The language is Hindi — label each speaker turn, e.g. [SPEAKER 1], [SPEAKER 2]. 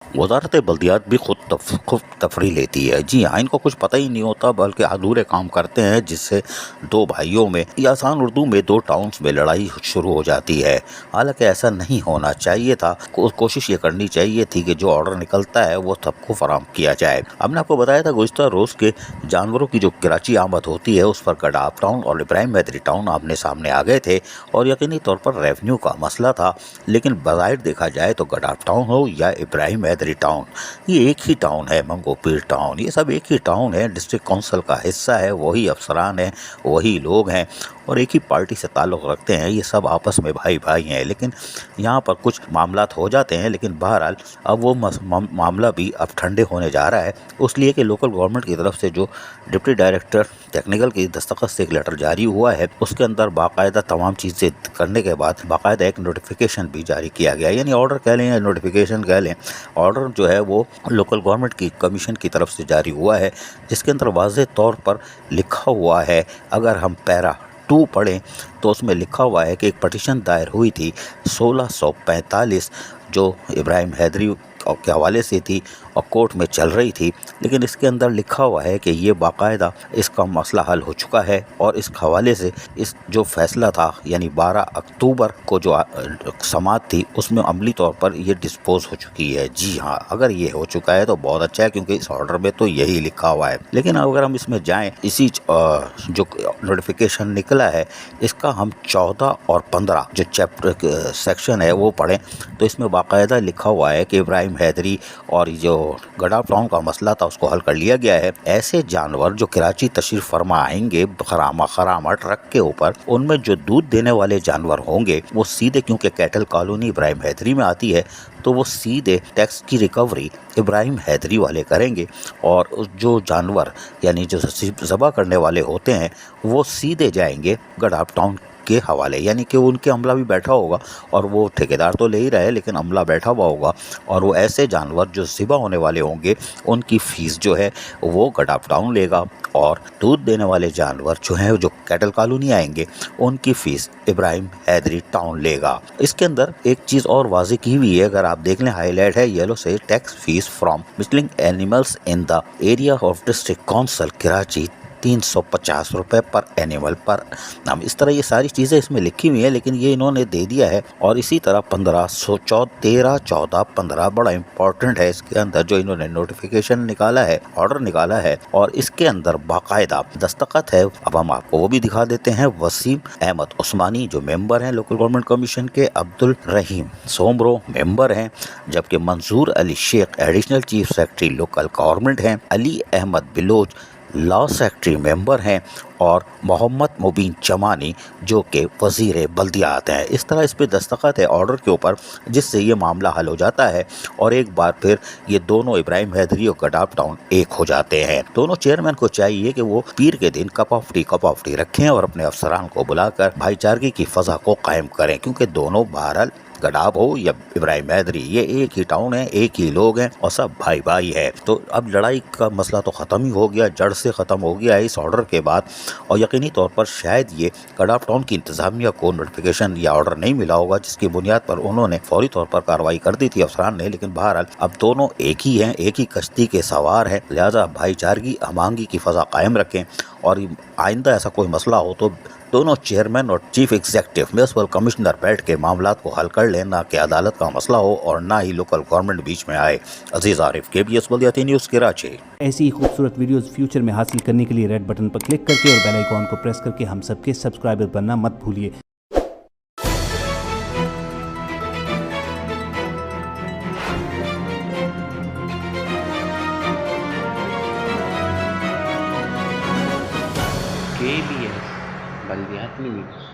[SPEAKER 1] वजारत बल्दियात भी खुद तफरी लेती है। जी हाँ, इनको कुछ पता ही नहीं होता बल्कि अधूरे काम करते हैं, जिससे दो भाइयों में या आसान उर्दू में दो टाउन्स में लड़ाई शुरू हो जाती है। हालांकि ऐसा नहीं होना चाहिए था। कोशिश ये करनी चाहिए थी कि जो ऑर्डर निकलता है वो सबको फराहम किया जाए। हमने आपको बताया था गुज़िश्ता रोज़ के जानवरों की जो कराची आमद होती है उस पर गडाफ टाउन और इब्राहिम हैदरी टाउन आमने सामने आ गए थे और यकीनी तौर पर रेवेन्यू का मसला था। लेकिन बज़ाहिर देखा जाए तो गडाफ टाउन हो या इब्राहिम हैदरी टाउन, ये एक ही टाउन है। मंगो पीर टाउन, ये सब एक ही टाउन है। डिस्ट्रिक्ट काउंसिल का हिस्सा है, वही अफसरान हैं, वही लोग हैं और एक ही पार्टी से ताल्लुक़ रखते हैं। ये सब आपस में भाई भाई हैं। लेकिन यहाँ पर कुछ मामलात हो जाते हैं। लेकिन बहरहाल अब वो मामला भी अब ठंडे होने जा रहा है, इसलिए कि लोकल गवर्नमेंट की तरफ से जो डिप्टी डायरेक्टर टेक्निकल की दस्तखत से एक लेटर जारी हुआ है, उसके अंदर बाकायदा तमाम चीज़ें करने के बाद बाकायदा एक नोटिफिकेशन भी जारी किया गया। यानी ऑर्डर कह लें या नोटिफिकेशन कह लें, ऑर्डर जो है वो लोकल गवर्नमेंट की कमीशन की तरफ से जारी हुआ है, जिसके अंदर वाज़ेह तौर पर लिखा हुआ है। अगर हम पैरा 2 पढ़ें तो उसमें लिखा हुआ है कि एक पटिशन दायर हुई थी 1645 जो इब्राहिम हैदरी के हवाले से थी और कोर्ट में चल रही थी। लेकिन इसके अंदर लिखा हुआ है कि ये बाकायदा इसका मसला हल हो चुका है और इस हवाले से इस जो फैसला था यानी 12 अक्टूबर को जो समात थी उसमें अमली तौर पर ये डिस्पोज हो चुकी है। जी हाँ, अगर ये हो चुका है तो बहुत अच्छा है, क्योंकि इस ऑर्डर में तो यही लिखा हुआ है। लेकिन अगर हम इसमें जाएँ, इसी जो नोटिफिकेशन निकला है इसका हम 14 और 15 जो चैप्टर सेक्शन है वो पढ़ें तो इसमें बाकायदा लिखा हुआ है कि इब्राहिम हैदरी और जो गडाफ टाउन का मसला था उसको हल कर लिया गया है। ऐसे जानवर जो कराची तशरीफ फरमा आएंगे खरामा ट्रक के ऊपर, उनमें जो दूध देने वाले जानवर होंगे वो सीधे, क्योंकि कैटल कॉलोनी इब्राहिम हैदरी में आती है, तो वो सीधे टैक्स की रिकवरी इब्राहिम हैदरी वाले करेंगे और जो जानवर यानी जो ज़बह करने वाले होते हैं वो सीधे जाएंगे गडाफ टाउन के हवाले। यानी कि उनके अमला भी बैठा होगा और वो ठेकेदार तो ले ही रहे लेकिन अमला बैठा हुआ होगा और वो ऐसे जानवर जो ज़िबा होने वाले होंगे उनकी फ़ीस जो है वो गडाफ टाउन लेगा और दूध देने वाले जानवर जो हैं जो कैटल कॉलोनी आएंगे उनकी फ़ीस इब्राहिम हैदरी टाउन लेगा। इसके अंदर एक चीज़ और वाज़ेह की हुई है, अगर आप देख लें हाईलाइट है येलो से, tax fees from milching animals in the area of district council Karachi 350 रुपये पर एनिमल पर नाम। इस तरह ये सारी चीज़ें इसमें लिखी हुई हैं, लेकिन ये इन्होंने दे दिया है। और इसी तरह 13, 14, 15 बड़ा इंपॉर्टेंट है। इसके अंदर जो इन्होंने नोटिफिकेशन निकाला है, ऑर्डर निकाला है और इसके अंदर बाकायदा दस्तखत है। अब हम आपको वो भी दिखा देते हैं। वसीम अहमद उस्मानी जो मेंबर हैं लोकल गवर्नमेंट कमीशन के, अब्दुल रहीम सोमरो मेंबर हैं, जबकि Manzoor Ali Shaikh additional chief secretary local government हैं, Ali Ahmed Baloch law secretary member हैं और मोहम्मद मुबीन चमानी जो कि वज़ीर बल्दियात हैं। इस तरह इस पर दस्तखत है ऑर्डर के ऊपर, जिससे ये मामला हल हो जाता है और एक बार फिर ये दोनों इब्राहिम हैदरी और गडाफ टाउन एक हो जाते हैं। दोनों चेयरमैन को चाहिए कि वो पीर के दिन कप ऑफ टी रखें और अपने अफसरान को बुलाकर भाईचारगी की फ़ज़ा को कायम करें, क्योंकि दोनों बहरहाल गडाफ हो या इब्राहिम हैदरी, ये एक ही टाउन है, एक ही लोग हैं और सब भाई भाई है। तो अब लड़ाई का मसला तो ख़त्म ही हो गया, जड़ से ख़त्म हो गया है इस ऑर्डर के बाद। और यकीनी तौर पर शायद ये गडाफ टाउन की इंतज़ामिया को नोटिफिकेशन या ऑर्डर नहीं मिला होगा, जिसकी बुनियाद पर उन्होंने फौरी तौर पर कार्रवाई कर दी थी अफसरान ने। लेकिन बहरहाल अब दोनों एक ही हैं, एक ही कश्ती के सवार हैं, लिहाजा भाईचारगी अमांगी की फ़ज़ा कायम रखें और आइंदा ऐसा कोई मसला हो तो दोनों चेयरमैन और चीफ एग्जीक्यूटिव म्युनिसिपल कमिश्नर बैठ के मामलात को हल कर लें, ना कि अदालत का मसला हो और ना ही लोकल गवर्नमेंट बीच में आए। अजीज़ आरिफ, KBS बल्दियाती न्यूज़ कराची।
[SPEAKER 2] ऐसी ही खूबसूरत वीडियोस फ्यूचर में हासिल करने के लिए रेड बटन पर क्लिक करके और बेल आइकॉन को प्रेस करके हम सबके सब्सक्राइबर बनना मत भूलिए।
[SPEAKER 3] KBS बल्दियाती न्यूज़।